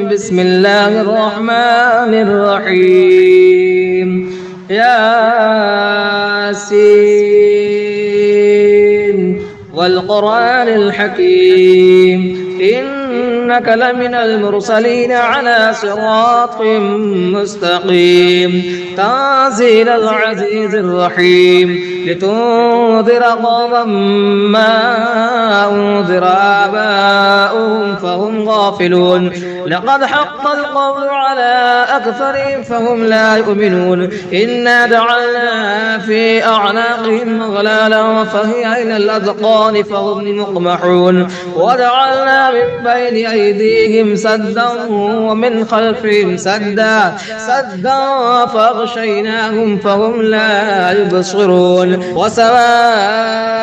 بسم الله الرحمن الرحيم ياسين والقرآن الحكيم إنك لمن المرسلين على صراط مستقيم تنزيل العزيز الرحيم لتنذر قوما ما أنذر آباؤهم فهم غافلون لقد حق القول على أكثرهم فهم لا يؤمنون إنا جعلنا في أعناقهم أغلالا فهي إلى الأذقان فهم مقمحون وجعلنا من بين أيديهم سدا ومن خلفهم سدا فأغشيناهم فهم لا يبصرون وسواء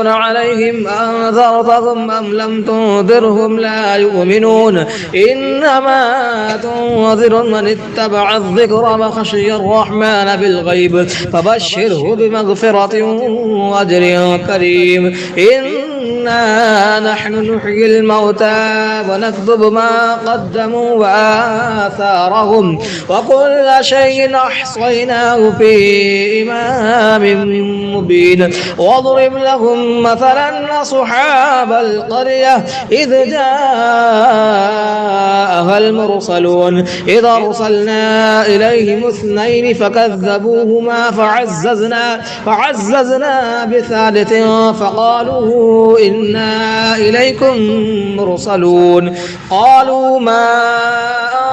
عليهم أنذرتهم أم لم تنذرهم لا يؤمنون إنما تنذر من اتبع الذكر وخشي الرحمن بالغيب فبشره بمغفرة وأجر كريم إنا نحن نحيي الموتى ونكتب ما قدموا وآثارهم وكل شيء أحصيناه في إمام مبين واضرب لهم مثلا أصحاب القرية إذ جاءها المرسلون إذ أرسلنا إليهم اثنين فكذبوهما فعززنا بثالث فقالوا إنا إليكم مرسلون قالوا ما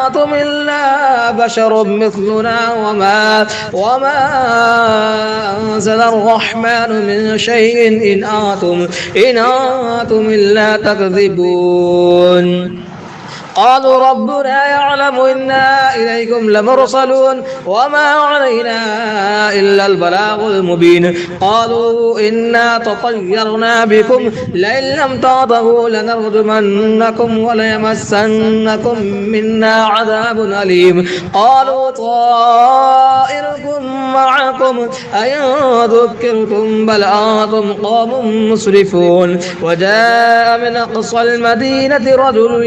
أنتم إلا بشر مثلنا وما أنزل الرحمن من شيء إن أنتم إلا تكذبون قالوا ربنا يعلم إنا إليكم لمرسلون وما علينا إلا البلاغ المبين قالوا إنا تطيرنا بكم لئن لم تنتهوا لنرجمنكم وليمسنكم منا عذاب أليم قالوا طائركم معكم أئن ذكرتم بل أنتم قوم مسرفون وجاء من أقصى المدينة رجل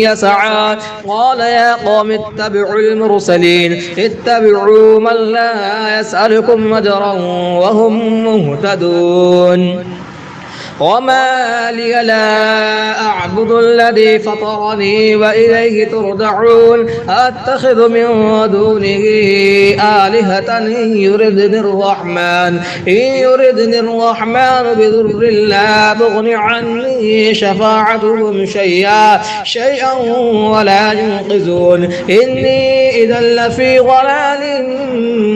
يسعى قال يا قوم اتبعوا المرسلين اتبعوا من لا يسألكم أجرا وهم مهتدون وما لي لا أعبد الذي فطرني وإليه ترجعون أتخذ من دونه آلهة إن يردني الرحمن بضر لا تغن عني شفاعتهم شيئا ولا ينقذون إني إذا لفي ضلال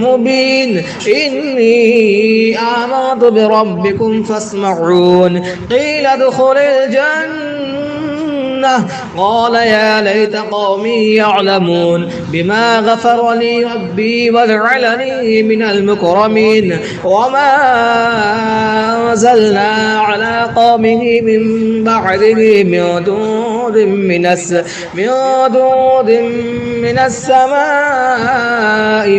مبين إني آمنت بربكم فاسمعون قيل ادخل الجنة قال يا ليت قومي يعلمون بما غفر لي ربي وجعلني من المكرمين وما أنزلنا على قومه من بعده من دود من السماء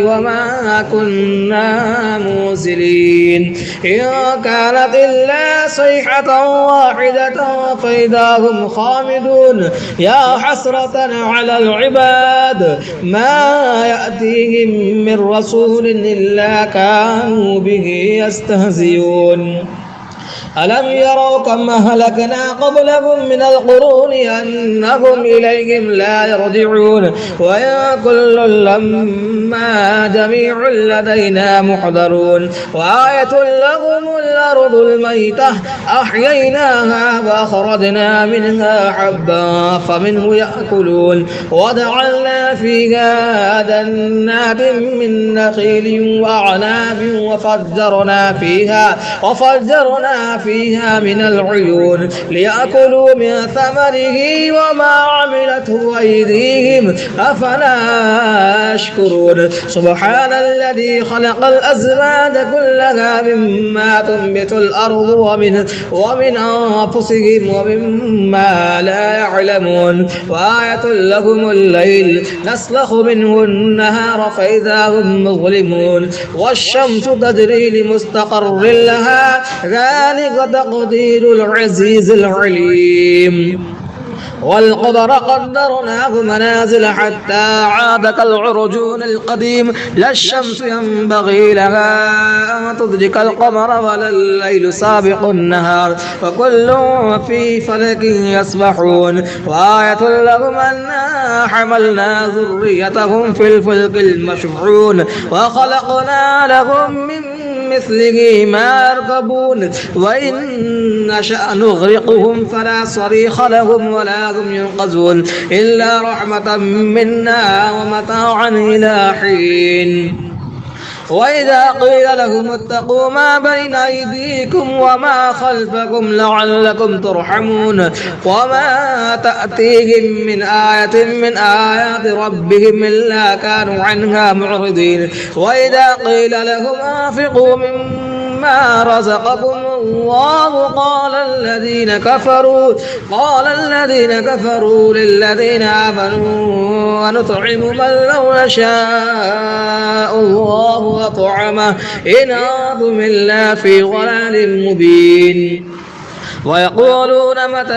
وما كنا منزلين إن كانت إلا صيحة واحدة فإذا هم خامدون يا حسرة على العباد ما يأتيهم من رسول إلا كانوا به يستهزئون ألم يروا كم أهلكنا قبلهم من القرون أنهم إليهم لا يرجعون وإن كل لما جميع لدينا محضرون وآية لهم الأرض الميتة أحييناها وأخرجنا منها حبا فمنه يأكلون وجعلنا فيها جنات من نخيل وأعناب وفجرنا فيها من العيون ليأكلوا من ثمره وما عملته أيديهم أفلا يشكرون سبحان الذي خلق الأزواج كلها مما تنبت الأرض ومن أنفسهم ومما لا يعلمون وآية لهم الليل نسلخ منه النهار فإذا هم مظلمون والشمس تجري لمستقر لها ذلك تقدير العزيز العليم والقدر قدرناه منازل حتى عاد كالعرجون القديم لا الشمس ينبغي لها أن تدرك القمر ولا الليل سابق النهار وكل في فلك يسبحون وآية لهم أنا حملنا ذريتهم في الفلك المشحون وخلقنا لهم من مثله ما يركبون وإن نشأ نغرقهم فلا صريخ لهم ولا هم ينقذون إلا رحمة منا ومتاعا إلى حين وإذا قيل لهم اتقوا ما بين أيديكم وما خلفكم لعلكم ترحمون وما تأتيهم من آية من آيات ربهم إلا كانوا عنها معرضين وإذا قيل لهم أنفقوا مما رزقكم الله قال الذين كفروا للذين آمنوا ونطعم من لو يشاء الله وطعمه إن أنتم إلا في ضلال مبين ويقولون متى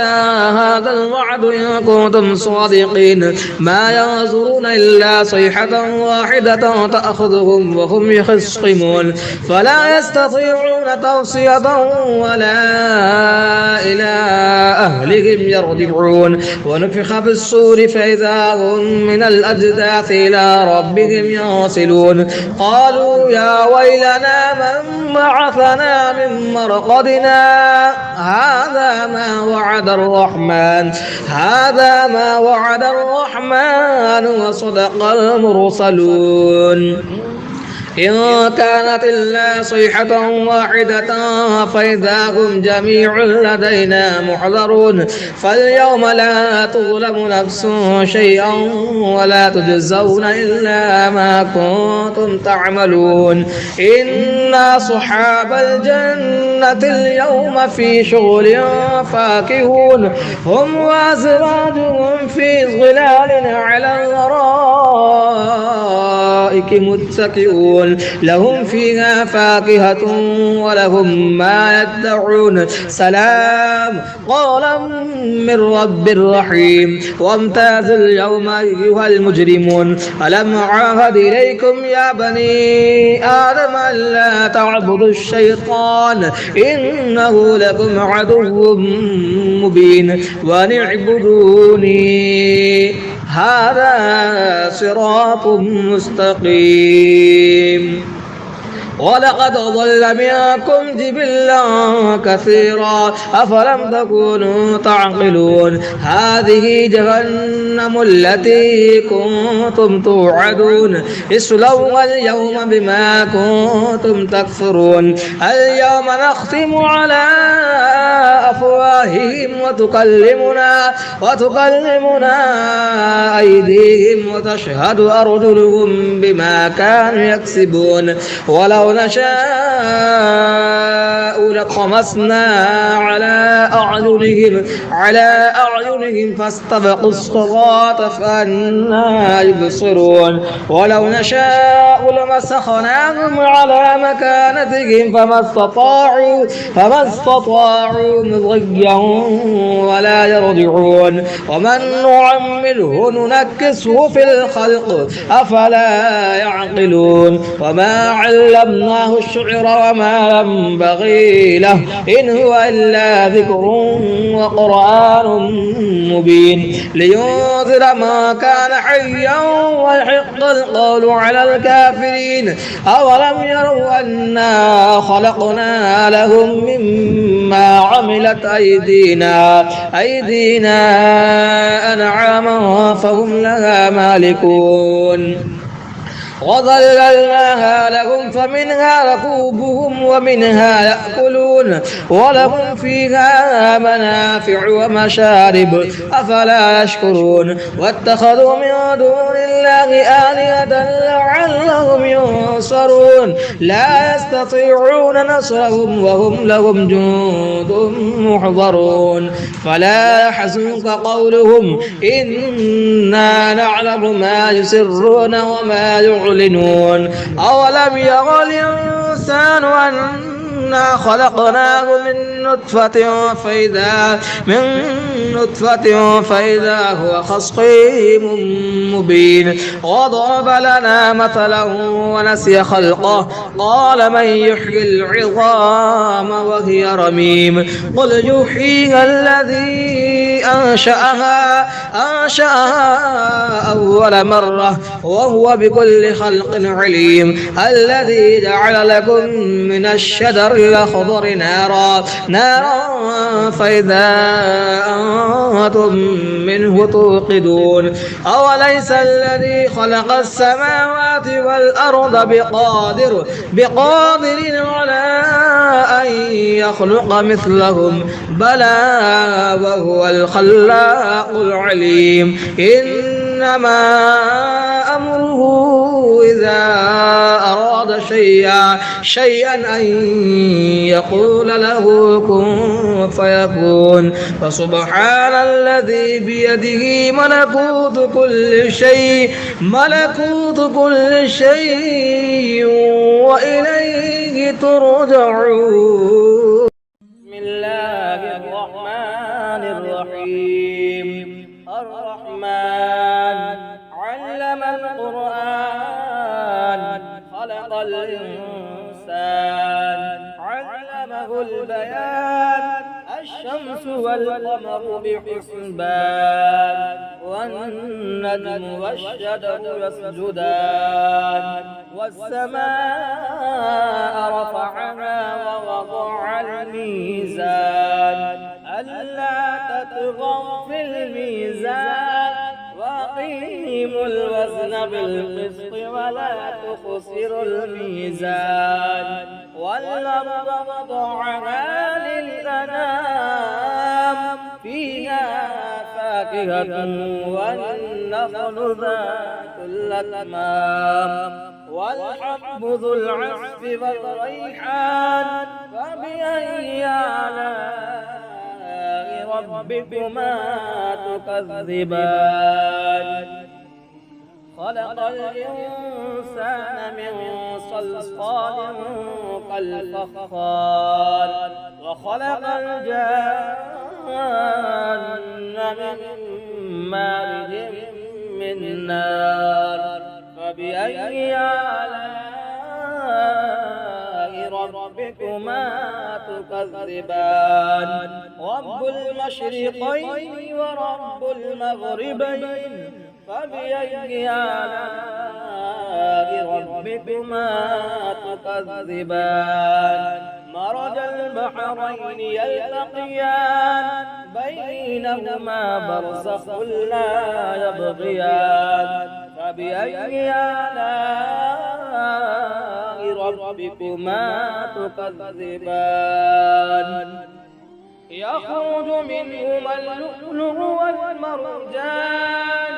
هذا الوعد إن كنتم صادقين ما ينظرون إلا صيحة واحدة تأخذهم وهم يخصمون فلا يستطيعون توصية ولا إلى أهلهم يرجعون ونفخ في الصور فإذا هم من الأجداث إلى ربهم ينسلون قالوا يا ويلنا من بعثنا من مرقدنا هذا ما وعد الرحمن وصدق المرسلون إن كانت إلا صيحة واحدة فإذا هم جميع لدينا محضرون فاليوم لا تظلم نفس شيئا ولا تجزون إلا ما كنتم تعملون إن أصحاب الجنة اليوم في شغل فاكهون هم وأزواجهم في ظلال على الأرائك متكئون لهم فيها فاكهة ولهم ما يدعون سلام قولا من رب رحيم وامتازوا اليوم أيها المجرمون ألم أعاهد إليكم يا بني آدم ألا تعبدوا الشيطان إنه لكم عدو مبين وأن اعبدوني هذا صراط مستقيم ولقد ضل منكم جبلا كثيرا أفلم تكونوا تعقلون هذه جهنم التي كنتم توعدون اصلوها اليوم بما كنتم تكفرون اليوم نختم على أفواههم وتكلمنا أيديهم وتشهد أرجلهم بما كانوا يكسبون ولو نشاء لطمسنا على أعينهم فاستبقوا الصراط فأنى يبصرون ولو نشاء لمسخناهم على مكانتهم فما استطاعوا مضيا ولا يرجعون ومن نعمره ننكسه في الخلق أفلا يعقلون وما علمناه الشعر وما ينبغي له إن هو إلا ذكر وقرآن مبين لينذر ما كان حيا ويحق القول على الكافرين أولم يروا أنا خلقنا لهم مما عملت أيدينا أنعاما فهم لها مالكون وظللناها لهم فمنها ركوبهم ومنها يأكلون ولهم فيها منافع ومشارب أفلا يشكرون واتخذوا من دون الله آلهة لعلهم ينصرون لا يستطيعون نصرهم وهم لهم جند محضرون فلا يحزنك قولهم إنا نعلم ما يسرون وما يعلنون أولم يرى الإنسان إنا خلقناه من نطفة فإذا هو خصيم مبين وضرب لنا مثلا ونسي خلقه قال من يحيي العظام وهي رميم قل يحييها الذي أنشأها أول مرة وهو بكل خلق عليم الذي جعل لكم من الشجر الأخضر نارا فإذا أنتم منه توقدون أوليس الذي خلق السماوات والأرض بقادر على أن يخلق مثلهم بلى وهو الخلاق العليم إنما أمره إذا أراد شيئا أن يقول له كن فيكون فسبحان الذي بيده ملكوت كل شيء وإليه ترجعون. بسم الله الرحمن الرحيم. الرحمن علم القرآن خلق الإنسان علمه البيان الشمس والقمر بحسبان والنجم والشجر يسجدان والسماء رفعها ووضع الميزان ألا تطغوا في الميزان وأقيموا الوزن بالقسط ولا تخسروا الميزان والأرض وضعها للأنام فيها فاكهة والنخل ذات الأكمام والحب ذو العصف والريحان فبأي آلاء ربكما تكذبان خلق الإنسان من صلصال كالفخار وخلق الجان من مارج من نار فبأي آلاء ربكما تكذبان رب المشرقين ورب المغربين فبأي آلاء ربكما تكذبان مرج البحرين يلتقيان بينهما برزخ لا يبغيان فبأي آلاء ربكما تكذبان يخرج منهما اللؤلؤ والمرجان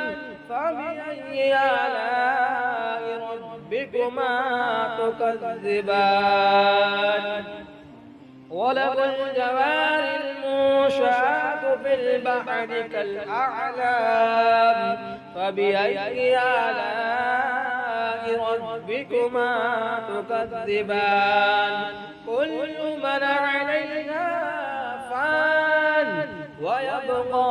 فبأي آلاء ربكما تكذبان وله الجوار المنشآت في البحر كالأعلام فبأي آلاء ربكما تكذبان كل من عليها فان ويبقى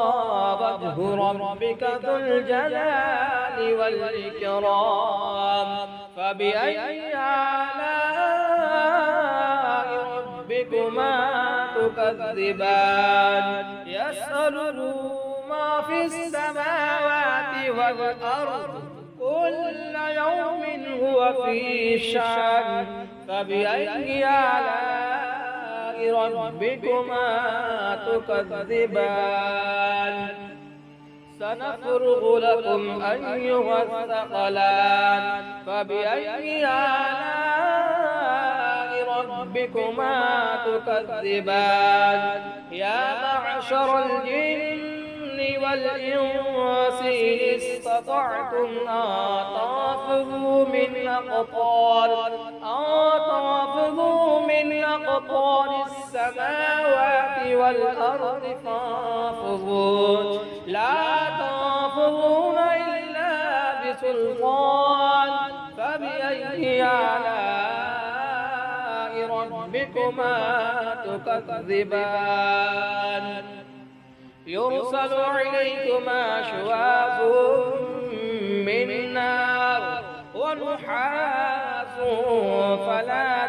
وجه ربك ذو الجلال والإكرام فبأي آلاء ربكما تكذبان يسأله ما في السماوات والأرض كل يوم هو في شأن فبأي آلاء ربكما تكذبان سنفرغ لكم أيها الثقلان فبأي آلاء ربكما تكذبان يا معشر الجن والإنس إن استطعتم أن تنفذوا من أقطار السماوات والأرض فانفذوا لا تنفذون إلا بسلطان فبأي آلاء ربكما تكذبان يرسل عليكما شواظ من نار ونحاس فلا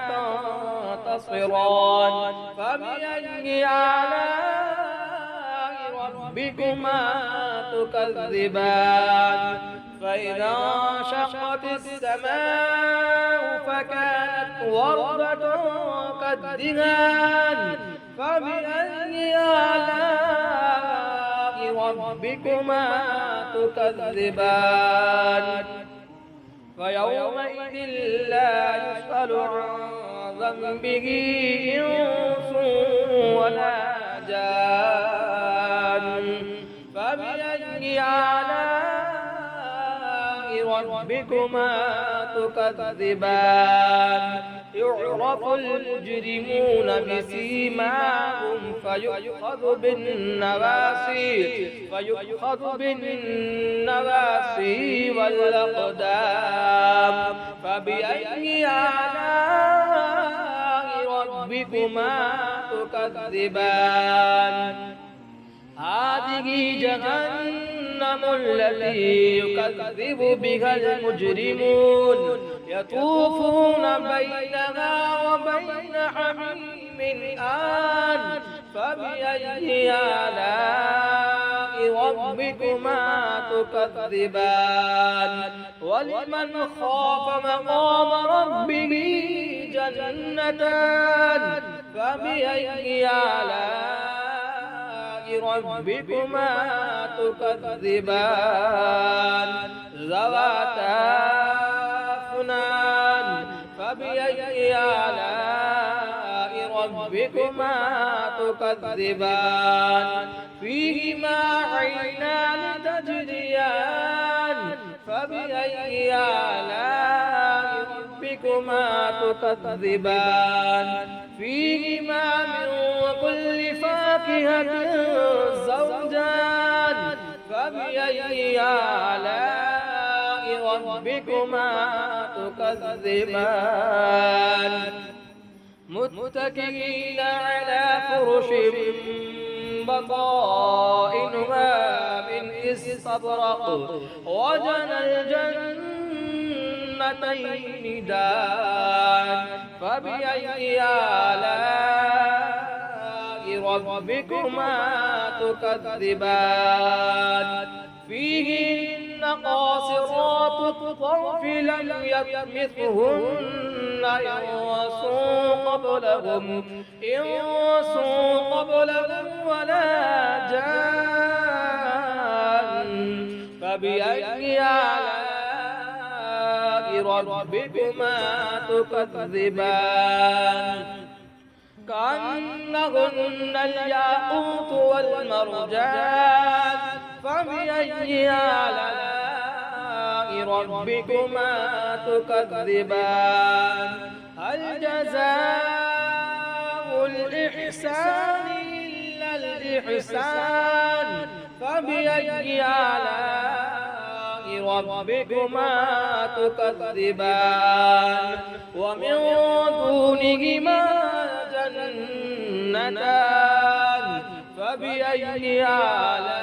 تنتصران فبأي آلاء ربكما تكذبان فإذا انشقت السماء فكانت وردة كالدهان فبأي آلاء ربكما تكذبان فيومئذ لا يسأل عن ذنبه إنس ولا جان فبأي آلاء ربكما تكذبان يعرف المجرمون بسيماهم فيؤخذ بالنواسي والأقدام فبأي آلاء ربكما تكذبان هذه جهنم التي يكذب بها المجرمون يطوفون بينها وبين حميم آن فبأي آلاء ربكما تكذبان ولمن خاف مقام ربه جنتان فبأي آلاء ربكما تكذبان ذواتا أفنان فبأي آلاء ربكما تكذبان فيهما عينان تجريان فبأي آلاء ربكما تكذبان فيهما من كل فاكهة زوجان فبأي آلاء ربكما تكذبان متكئين على فرش بطائنها من استبرق وجنى الجنتين دان فبأي آلاء ربكما تكذبان فيهن قاصرات الطرف لم يطمثهن إنس قبلهم ولا جان فبأي آلاء ربكما تكذبان كأنهن الياقوت والمرجان فبأي آلاء ربكما تكذبان هل جزاء الإحسان إلا الإحسان فبأي آلاء ربكما تكذبان ومن دونهما جنتان فبأي آلاء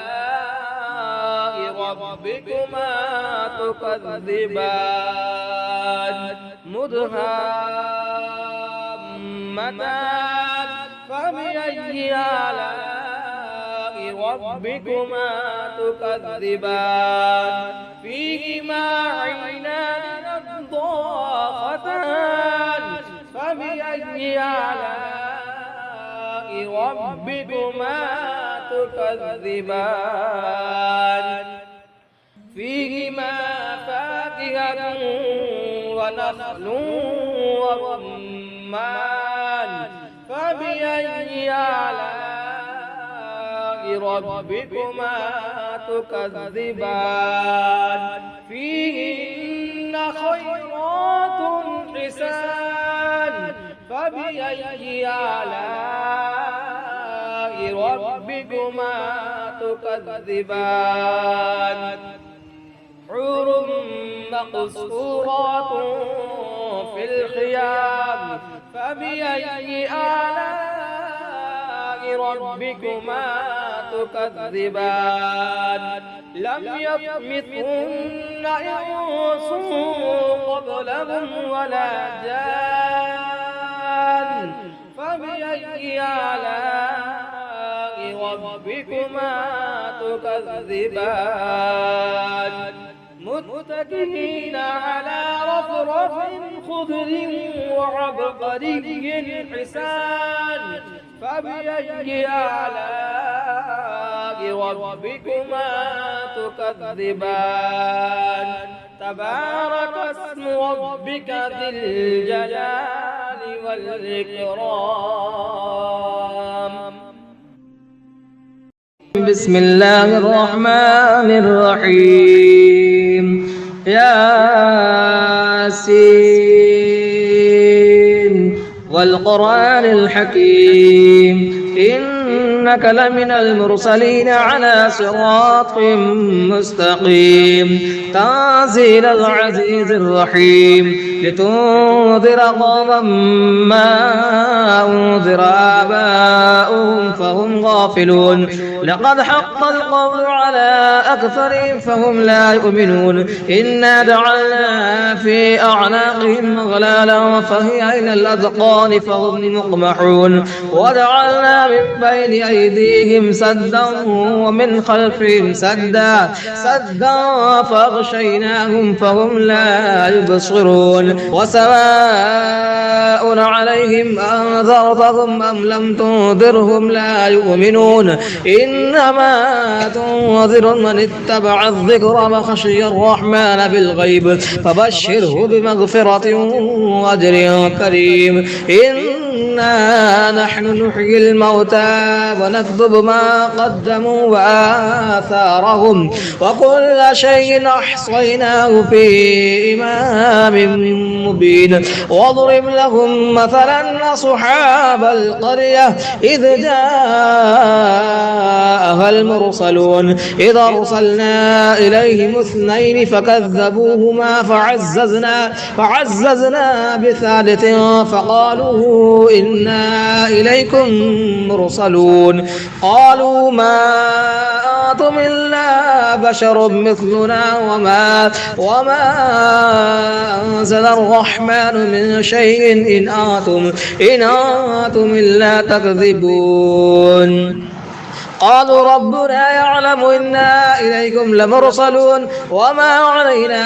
ربكما تكذبان مدهامتان فبأي آلاء ربكما تكذبان فيهما عينان نضاختان فبأي آلاء ربكما تكذبان فيهما فاكهة ونخل ورمان فبأي آلاء ربكما تكذبان فيهن خيرات حسان فبأي آلاء ربكما تكذبان حور مقصورات في الخيام فبأي آلاء ربكما تكذبان لم يطمثهن إنس قبلهم ولا جان فبأي آلاء ربكما تكذبان متكئين على رفرف خضر وعبقري حسان فبأي آلاء ربكما تكذبان تبارك اسم ربك ذي الجلال والإكرام. بسم الله الرحمن الرحيم ياسين والقرآن الحكيم إنك لمن المرسلين على صراط مستقيم تنزيل العزيز الرحيم لتنذر قوما ما أنذر آباؤهم فهم غافلون لقد حق القول على أكثرهم فهم لا يؤمنون إنا جعلنا في أعناقهم أغلالا فهي إلى الأذقان فهم مقمحون وجعلنا من بين أيديهم سدا ومن خلفهم سدا فأغشيناهم فهم لا يبصرون وسواء عليهم أنذرتهم أم لم تنذرهم لا يؤمنون إنما تنذر من اتبع الذكر وخشي الرحمن بالغيب فبشره بمغفرة وأجر كريم إنا نحن نحيي الموتى ونكتب ما قدموا وآثارهم وكل شيء أحصيناه في إمام مبين واضرب لهم مثلا أصحاب القرية إذ جاءها المرسلون إذ أرسلنا إليهم اثنين فكذبوهما فعززنا بثالث فقالوا إنا إليكم مرسلون قالوا ما أنتم إلا بشر مثلنا وما أنزل الرحمن من شيء إن أنتم إلا تكذبون قالوا ربنا يعلم إنا إليكم لمرسلون وما علينا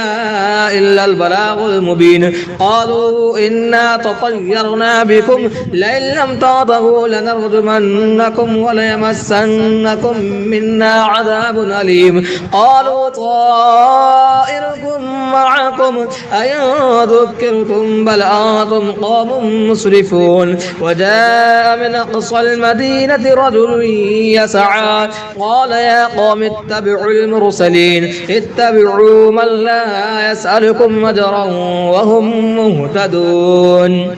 إلا البلاغ المبين قالوا إنا تطيرنا بكم لئن لم تنتهوا لنرجمنكم وليمسنكم منا عذاب أليم قالوا طائركم معكم أئن ذكرتم بل أنتم قوم مسرفون وجاء من أقصى المدينة رجل يسعى قال يا قوم اتبعوا المرسلين اتبعوا من لا يسألكم أجرا وهم مهتدون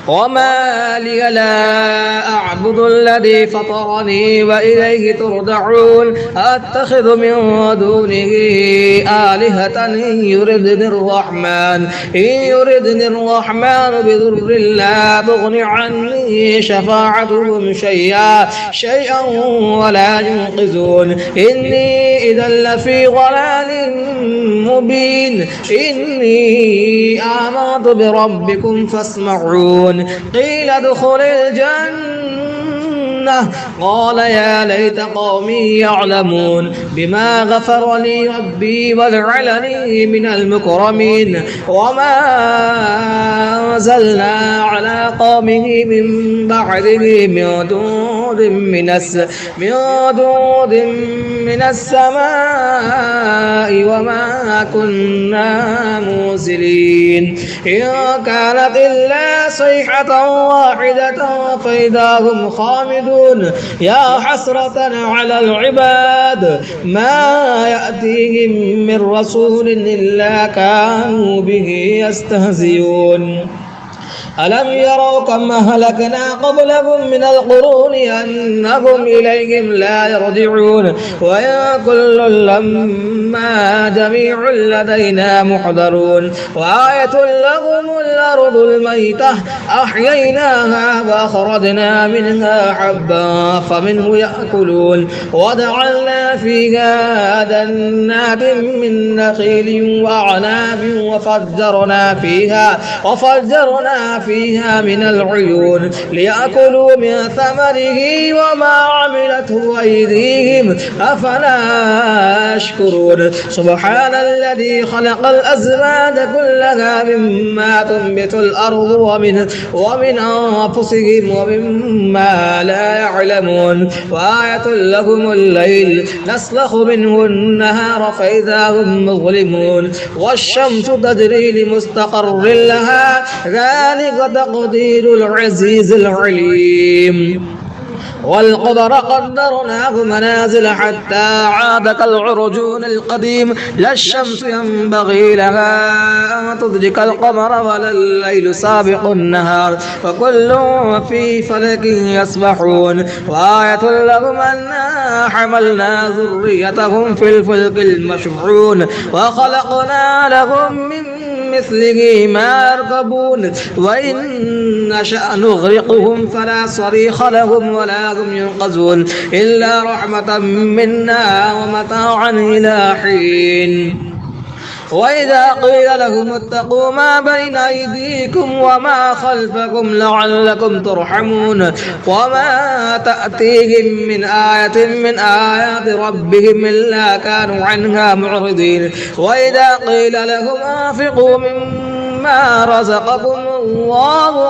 وما لي لا أعبد الذي فطرني وإليه ترجعون أتخذ من دونه آلهة إن يردني الرحمن بضر لا تغن عني شفاعتهم شيئا ولا ينقذون إني إذا لفي ضلال مبين إني آمنت بربكم فاسمعون قيل ادخل الجنة قال يا ليت قومي يعلمون بما غفر لي ربي وجعلني من المكرمين وما أنزلنا على قومه من بعده من جند من السماء وما كنا منزلين إن كانت إلا صيحة واحدة فإذا هم خامدون يا حسرة على العباد ما يأتيهم من رسول إلا كانوا به يستهزئون ألم يروا كم أهلكنا قبلهم من القرون أنهم إليهم لا يرجعون وإن كل لما جميع لدينا محضرون وآية لهم الأرض الميتة أحييناها وأخرجنا منها حبا فمنه يأكلون وجعلنا فيها جنات من نخيل وأعناب وفجرنا فيها من العيون ليأكلوا من ثمره وما عملته أيديهم أفلا يشكرون سبحان الذي خلق الأزواج كلها مما تنبت الأرض ومن أنفسهم ومما لا يعلمون وآية لهم الليل نسلخ منه النهار فإذا هم مظلمون والشمس تجري لمستقر لها ذلك تقدير العزيز العليم والقمر قدرناه منازل حتى عاد كالعرجون القديم لا الشمس ينبغي لها أن تدرك القمر ولا الليل سابق النهار وكل في فلك يسبحون وآية لهم أنا حملنا ذريتهم في الفلك المشحون وخلقنا لهم من مثله ما يركبون وإن نشأ نغرقهم فلا صريخ لهم ولا هم ينقذون إلا رحمة منا ومتاعا إلى حين وإذا قيل لهم اتقوا ما بين أيديكم وما خلفكم لعلكم ترحمون وما تأتيهم من آية من آيات ربهم إلا كانوا عنها معرضين وإذا قيل لهم أنفقوا مما رزقكم الله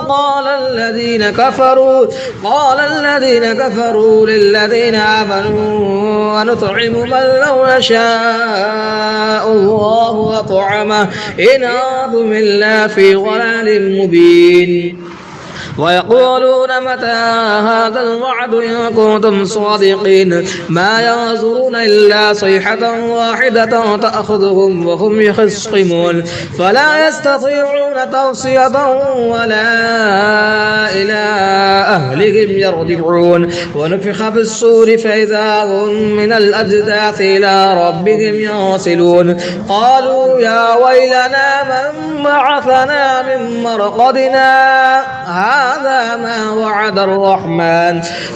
قال الذين كفروا للذين آمنوا ونطعم من لو نشاء الله وطعمه إن أنتم إلا في ضلال مبين ويقولون متى هذا الوعد إن كنتم صادقين ما ينظرون إلا صيحة واحدة تأخذهم وهم يخصمون فلا يستطيعون توصية ولا إلى أهلهم يرجعون ونفخ في الصور فإذا هم من الأجداث إلى ربهم ينسلون قالوا يا ويلنا من بعثنا من مرقدنا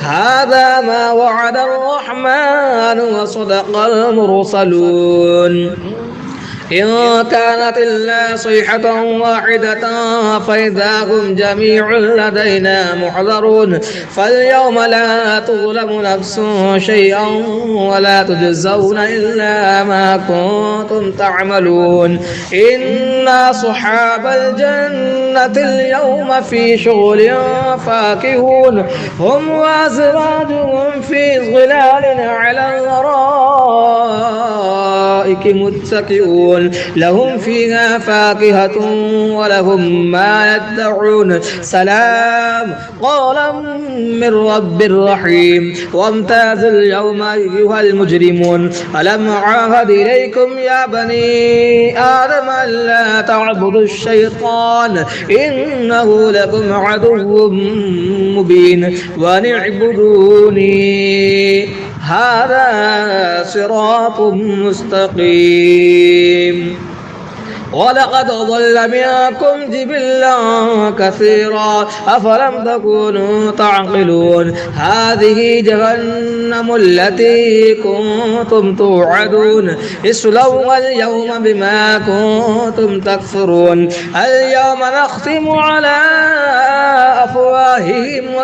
هذا ما وعد الرحمن وصدق المرسلون إن كانت إلا صيحة واحدة فإذا هم جميع لدينا محضرون فاليوم لا تظلم نفس شيئا ولا تجزون إلا ما كنتم تعملون إن أصحاب الجنة اليوم في شغل فاكهون هم وأزواجهم في ظلال على الأرائك متكئون لهم فيها فاكهة ولهم ما يدعون سلام قولا من رب رحيم وامتازوا اليوم أيها المجرمون ألم أعهد إليكم يا بني آدم ألا تعبدوا الشيطان إنه لكم عدو مبين وأن اعبدوني هذا صراط مستقيم ولقد ضل منكم جبلا كثيرا أفلم تكونوا تعقلون هذه جهنم التي كنتم توعدون اصلوها اليوم بما كنتم تكفرون اليوم نختم على أفواههم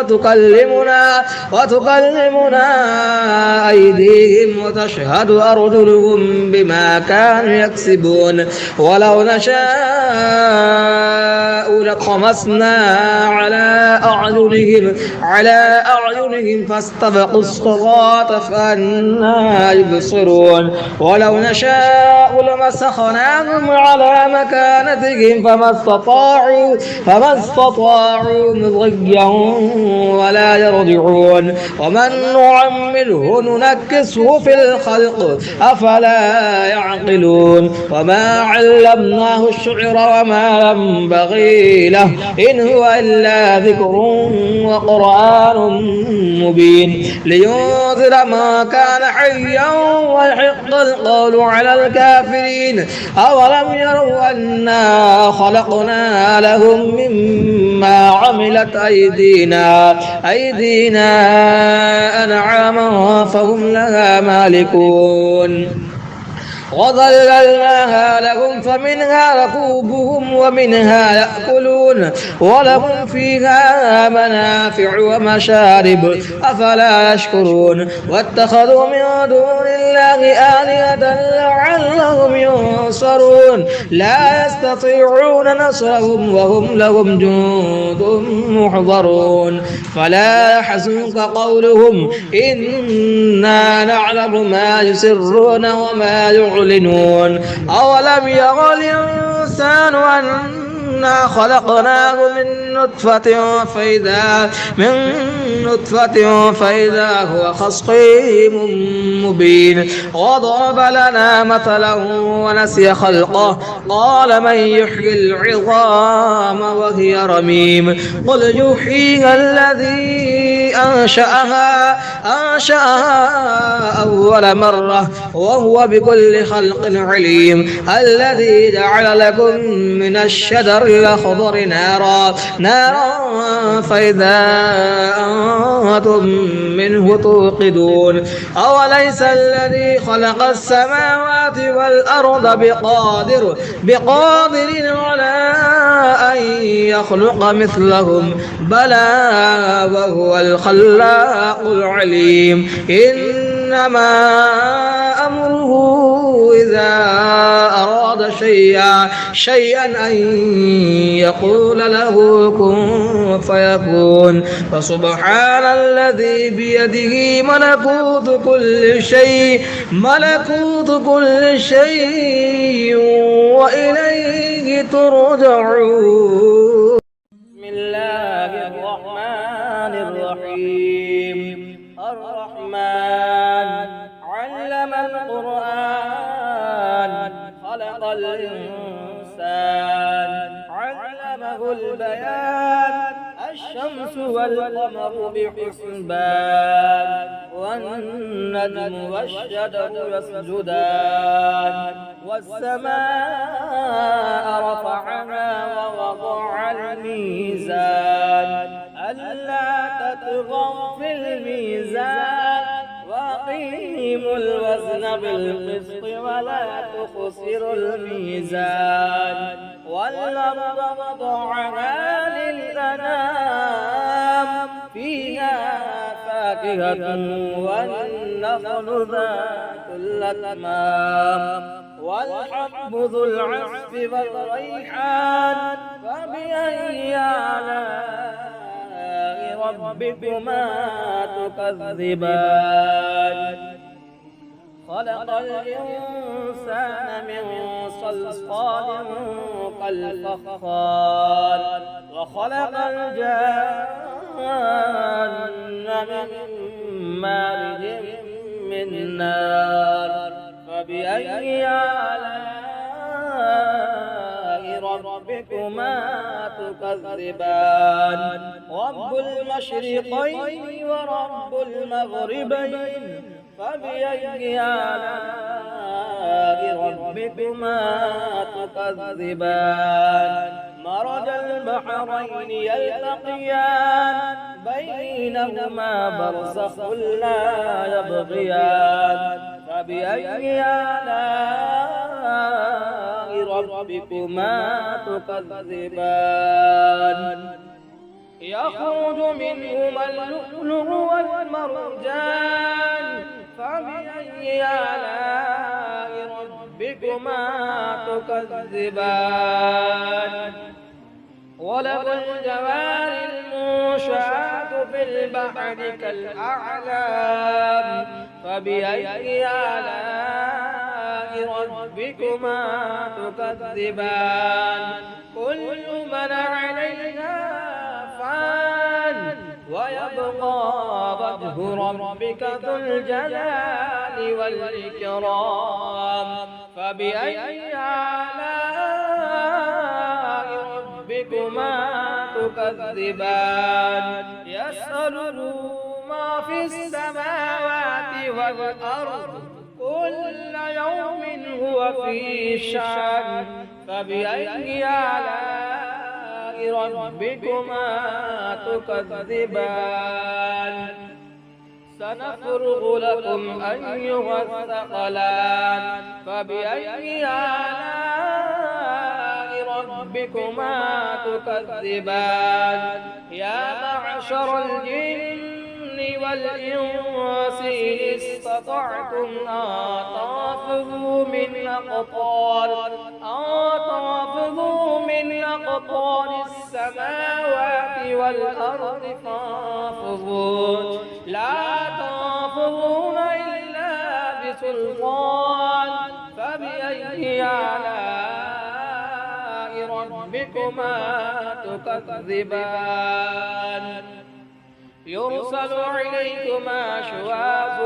وتكلمنا أيديهم وتشهد أرجلهم بما كانوا يكسبون ولو نشاء لطمسنا على أعينهم فاستبقوا الصراط فأنى يبصرون ولو نشاء لمسخناهم على مكانتهم فما استطاعوا مضيا ولا يرجعون ومن نعمله ننكسه في الخلق أفلا يعقلون وما علمناه وعلمناه الشعر وما ينبغي له إن هو إلا ذكر وقرآن مبين لينذر ما كان حيا ويحق القول على الكافرين أولم يروا أنا خلقنا لهم مما عملت أيدينا أنعاما فهم لها مالكون وظللناها لهم فمنها ركوبهم ومنها يأكلون ولهم فيها منافع ومشارب أفلا يشكرون واتخذوا من دون الله آلهة لعلهم ينصرون لا يستطيعون نصرهم وهم لهم جند محضرون فلا يحزنك قولهم إنا نعلم ما يسرون وما يعلنون أولم ير الإنسان أنا خلقناه من نطفة فإذا هو خصيم مبين وضرب لنا مثلا ونسي خلقه قال من يحيي العظام وهي رميم قل يحييها الذي أنشأها أول مرة وهو بكل خلق عليم الذي جعل لكم من الشجر الأخضر نارا فإذا أنتم منه توقدون أوليس الذي خلق السماوات والأرض بقادر على أن يخلق مثلهم بلى وهو الخلاق العليم إنما أمره إذا أراد شيئا أن يقول له كن فيكون فسبحان الذي بيده ملكوت كل شيء وإليه ترجعون. بسم الله الرحمن الرحيم الرحمن علم القرآن خلق الإنسان علمه البيان الشمس والقمر بحسبان والنجم والشجر يسجدان والسماء رفعها ووضع الميزان ألا تطغوا في الميزان وأقيموا الوزن بالقسط ولا تخسروا الميزان والأرض وضعها للأنام فيها فاكهة والنخل ذات الأكمام والحب ذو العصف والريحان فبأي آلاء ربكما تكذبان خلق الإنسان من صلصال كالفخار وخلق الجان من مارج من نار فبأي آلاء ربكما تكذبان رب المشرقين ورب المغربين فبأي آلاء ربكما تكذبان مرج البحرين يلتقيان بينهما برزخ لا يبغيان فبأي آلاء ربكما تكذبان يخرج منهما اللؤلؤ والمرجان فبأي آلاء ربكما تكذبان وله الجوار المنشآت في البحر كالأعلام فبأي آلاء ربكما تكذبان كل من عليها فان ويبقى وجه ربك ذو الجلال والإكرام فبأي آلاء تكذبان يسأله ما في السماوات والأرض كل يوم هو في شأن فبأي آلاء ربكما تكذبان سنفرغ لكم أيها الثقلان فبأي آلاء ربكما تكذبان يا معشر الجن والإنس إن استطعتم أن تنفذوا من أقطار السماوات والأرض فانفذوا لا تنفذون إلا بسلطان فبأي آلاء ربكما تكذبان يرسل عليكما شواظ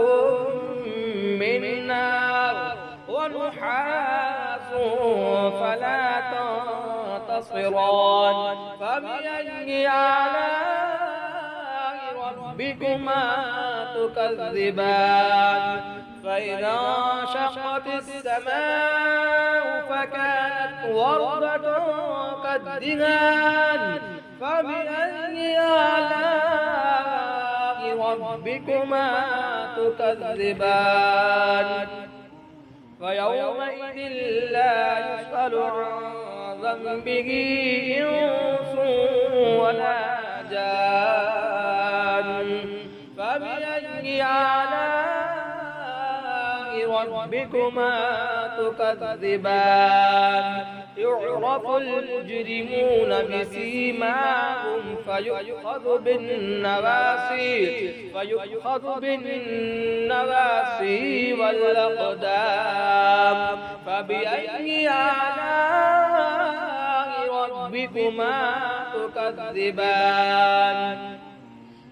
من نار ونحاس فلا تنتصران فبأي آلاء ربكما تكذبان فإذا انشقت السماء فكانت وردة كالدهان فبأي آلاء ربكما تكذبان فيومئذ لا يسأل عن ذنبه إنس ولا جان فبأي آلاء ربكما تكذبان يعرف المجرمون بسيماهم فيؤخذ بالنواسي والأقدام فبأي آلاء ربكما تكذبان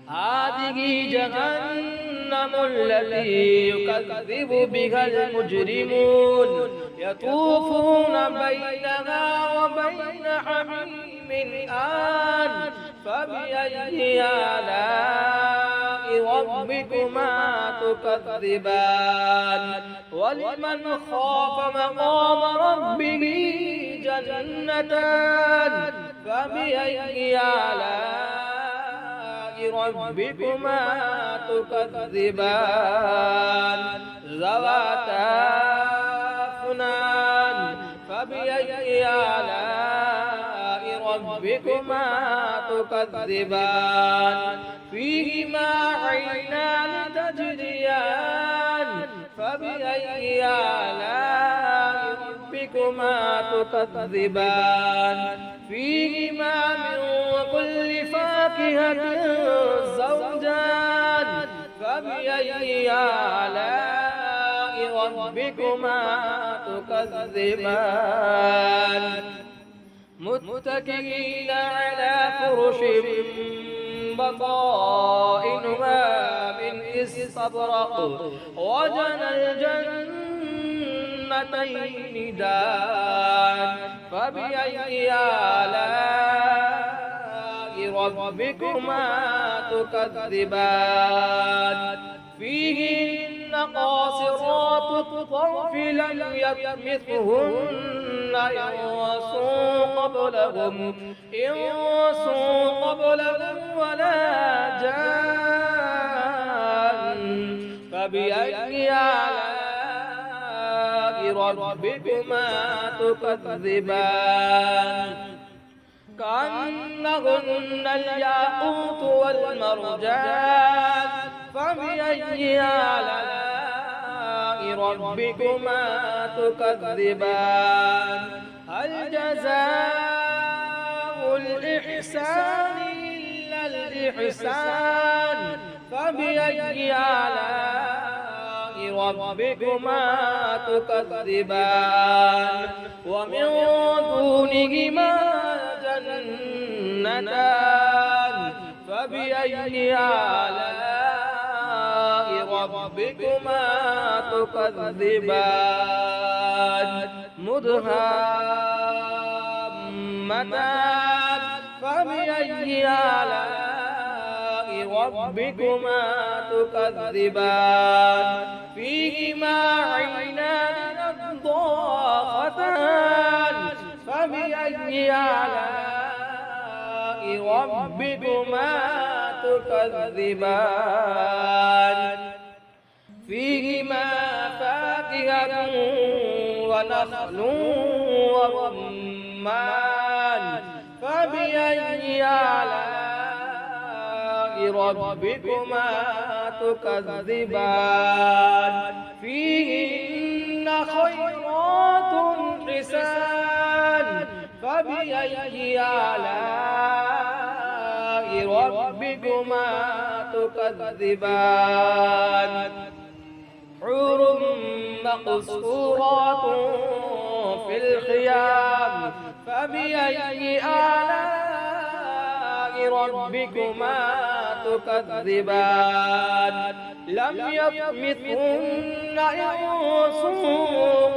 هذه جهنم التي يكذب بها المجرمون يطوفون بينها وبين حميم آن فبأي آلاء ربكما تكذبان ولمن خاف مقام ربه جنتان فبأي آلاء ربكما تكذبان ذواتا أفنان فبأي آلاء ربكما تكذبان فيهما عينان تجريان فبأي آلاء ربكما تكذبان فيهما من كل فاكهة زوجان فبأي آلاء ربكما تكذبان متكئين على فرش بطائنها من استبرق وجنى الجنتين دان فبأي آلاء ربكما تكذبان فيهن قاصرات الطرف لم يطمثهن إنس قبلهم ولا جان فبأي آلاء ربكما تكذبان كأنهن الياقوت والمرجان فبأي آلاء ربكما تكذبان هل جزاء الإحسان إلا الإحسان فبأي آلاء ربكما تكذبان ومن دونهما جنتان فبأي آلاء ربكما تكذبان مدهامتان فبأي آلاء ربكما تكذبان فيهما عينان نضاختان فبأي آلاء ربكما تكذبان فيهما فاكهة ونخل ورمان فبأي آلاء ربكما تكذبان فيهن خيرات حسان فبأي آلاء ربكما تكذبان حور مقصورات في الخيام فبأي آلاء ربكما تكذبان لم يطمثهن إنس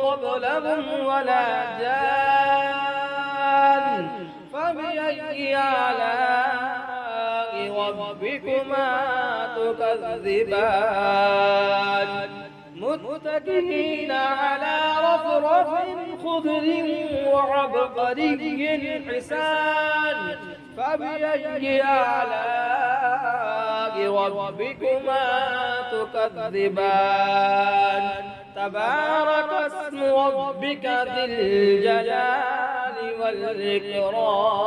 قبلهم ولا جان فبأي آلاء ربكما تكذبان متكئين على رفرف خضر وعبقري حسان فبأي آلاء ربكما تكذبان تبارك اسم ربك ذي الجلال والإكرام